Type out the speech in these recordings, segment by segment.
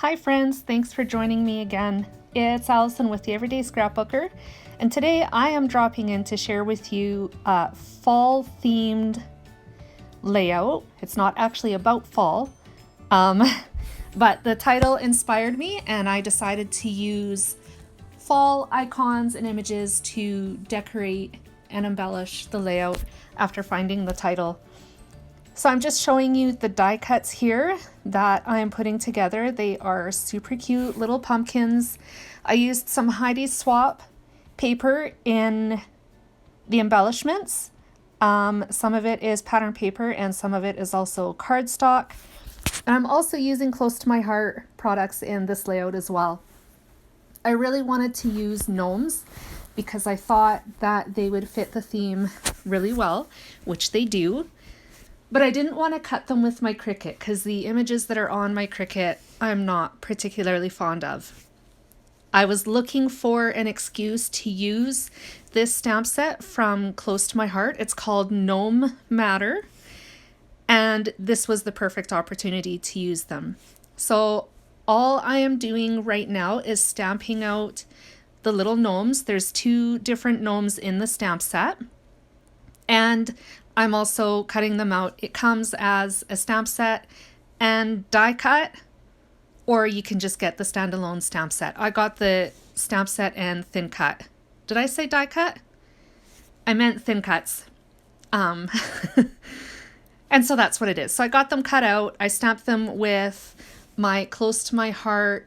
Hi friends, thanks for joining me again. It's Allison with the Everyday Scrapbooker, and today I am dropping in to share with you a fall themed layout. It's not actually about fall, but the title inspired me and I decided to use fall icons and images to decorate and embellish the layout after finding the title. So I'm just showing you the die cuts here that I'm putting together. They are super cute little pumpkins. I used some Heidi Swapp paper in the embellishments. Some of it is pattern paper and some of it is also cardstock. And I'm also using close to my heart products in this layout as well. I really wanted to use gnomes because I thought that they would fit the theme really well, which they do. But I didn't want to cut them with my Cricut because the images that are on my Cricut I'm not particularly fond of. I was looking for an excuse to use this stamp set from Close to My Heart. It's called Gnome Matter, and this was the perfect opportunity to use them. So all I am doing right now is stamping out the little gnomes. There's 2 different gnomes in the stamp set, and I'm also cutting them out. It comes as a stamp set and die cut, or you can just get the standalone stamp set. I got the stamp set and thin cut. Did I say die cut? I meant thin cuts. And so that's what it is. So I got them cut out. I stamped them with my Close to My Heart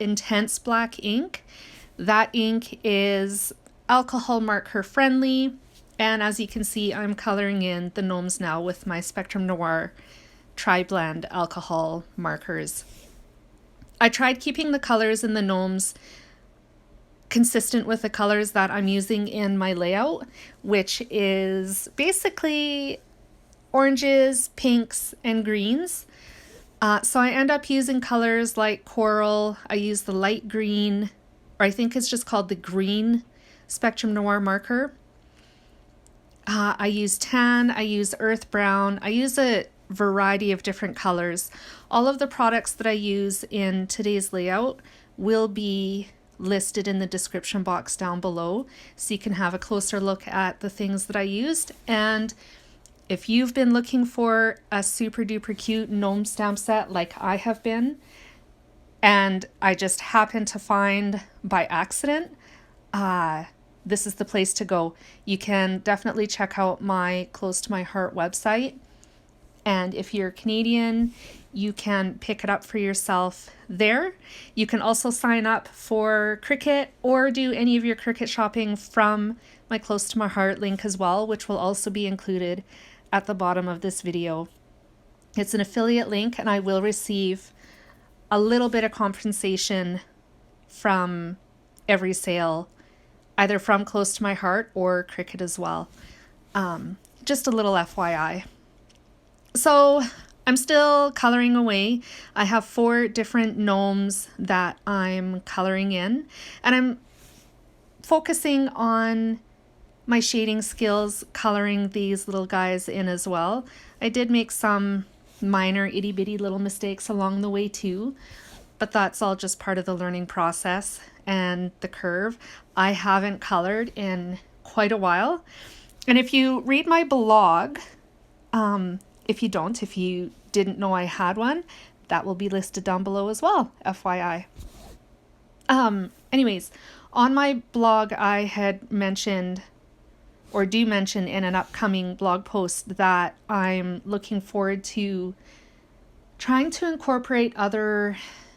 intense black ink. That ink is alcohol marker friendly. And as you can see, I'm coloring in the gnomes now with my Spectrum Noir Tri-Blend alcohol markers. I tried keeping the colors in the gnomes consistent with the colors that I'm using in my layout, which is basically oranges, pinks, and greens. So I end up using colors like coral. I use the light green, or I think it's just called the green Spectrum Noir marker. I use tan, I use earth brown, I use a variety of different colors. All of the products that I use in today's layout will be listed in the description box down below, so you can have a closer look at the things that I used. And if you've been looking for a super duper cute gnome stamp set like I have been, and I just happened to find by accident, this is the place to go. You can definitely check out my Close to My Heart website. And if you're Canadian, you can pick it up for yourself there. You can also sign up for Cricut or do any of your Cricut shopping from my Close to My Heart link as well, which will also be included at the bottom of this video. It's an affiliate link and I will receive a little bit of compensation from every sale, either from Close to My Heart or Cricut as well. Just a little FYI. So I'm still coloring away. I have 4 different gnomes that I'm coloring in, and I'm focusing on my shading skills, coloring these little guys in as well. I did make some minor itty bitty little mistakes along the way too, but that's all just part of the learning process and the curve. I haven't colored in quite a while. And if you read my blog, if you didn't know I had one, that will be listed down below as well, FYI. Anyways, on my blog, I had mentioned, or do mention in an upcoming blog post, that I'm looking forward to trying to incorporate other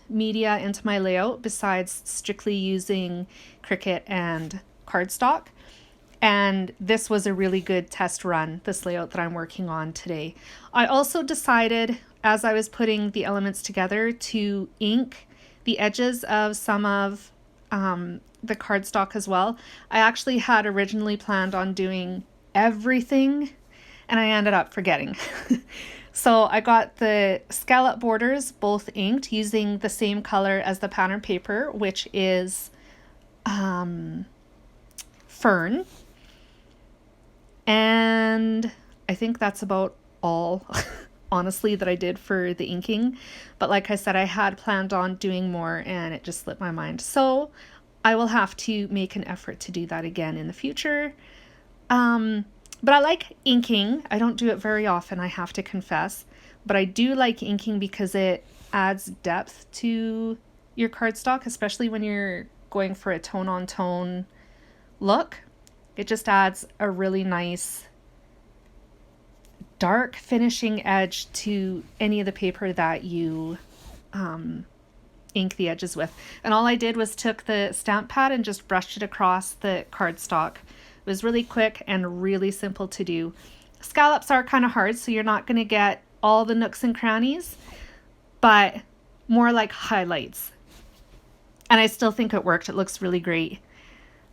media into my layout besides strictly using Cricut and cardstock. And this was a really good test run, this layout that I'm working on today. I also decided, as I was putting the elements together, to ink the edges of some of the cardstock as well. I actually had originally planned on doing everything and I ended up forgetting. So I got the scallop borders both inked using the same color as the pattern paper, which is Fern. And I think that's about all honestly, that I did for the inking. But like I said, I had planned on doing more and it just slipped my mind. So I will have to make an effort to do that again in the future. But I like inking. I don't do it very often, I have to confess. But I do like inking because it adds depth to your cardstock, especially when you're going for a tone-on-tone look. It just adds a really nice dark finishing edge to any of the paper that you ink the edges with. And all I did was took the stamp pad and just brushed it across the cardstock. It was really quick and really simple to do. Scallops are kind of hard, so you're not going to get all the nooks and crannies, but more like highlights. And I still think it worked. It looks really great.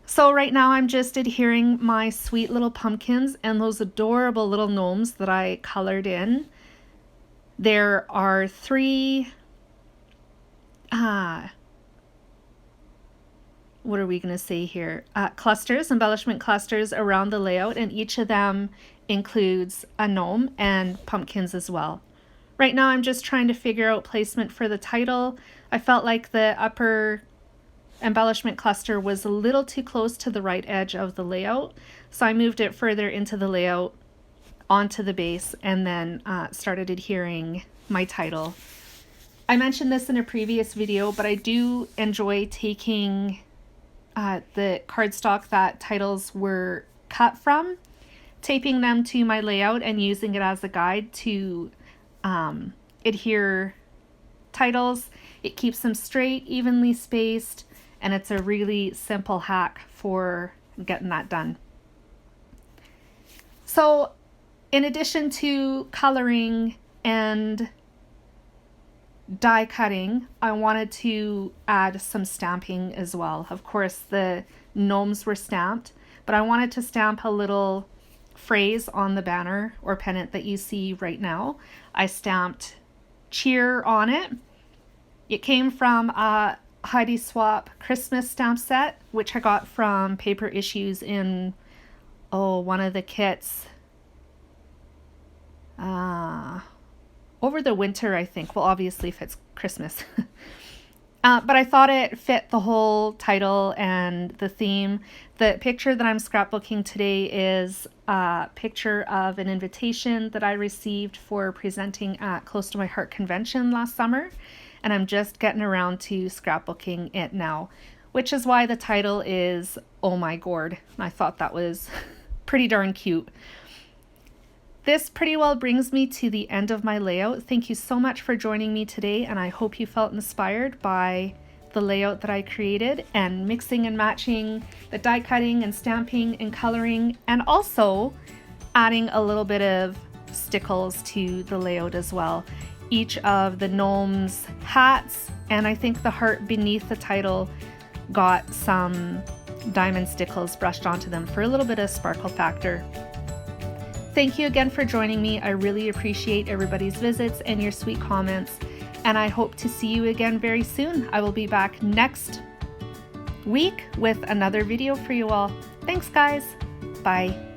So right now I'm just adhering my sweet little pumpkins and those adorable little gnomes that I colored in. There are 3, what are we going to say here? Clusters, embellishment clusters around the layout, and each of them includes a gnome and pumpkins as well. Right now I'm just trying to figure out placement for the title. I felt like the upper embellishment cluster was a little too close to the right edge of the layout, so I moved it further into the layout onto the base and then started adhering my title. I mentioned this in a previous video, but I do enjoy taking the cardstock that titles were cut from, taping them to my layout and using it as a guide to adhere titles. It keeps them straight, evenly spaced, and it's a really simple hack for getting that done. So in addition to coloring and die cutting, I wanted to add some stamping as well. Of course, the gnomes were stamped, but I wanted to stamp a little phrase on the banner or pennant that you see right now. I stamped cheer on it. It came from a Heidi Swapp Christmas stamp set, which I got from Paper Issues in one of the kits over the winter, I think. Well, obviously if it's Christmas. But I thought it fit the whole title and the theme. The picture that I'm scrapbooking today is a picture of an invitation that I received for presenting at Close to My Heart convention last summer. And I'm just getting around to scrapbooking it now, which is why the title is Oh My Gourd. I thought that was pretty darn cute. This pretty well brings me to the end of my layout. Thank you so much for joining me today, and I hope you felt inspired by the layout that I created and mixing and matching the die cutting and stamping and coloring, and also adding a little bit of stickles to the layout as well. Each of the gnomes' hats, and I think the heart beneath the title got some diamond stickles brushed onto them for a little bit of sparkle factor. Thank you again for joining me. I really appreciate everybody's visits and your sweet comments, and I hope to see you again very soon. I will be back next week with another video for you all. Thanks, guys. Bye.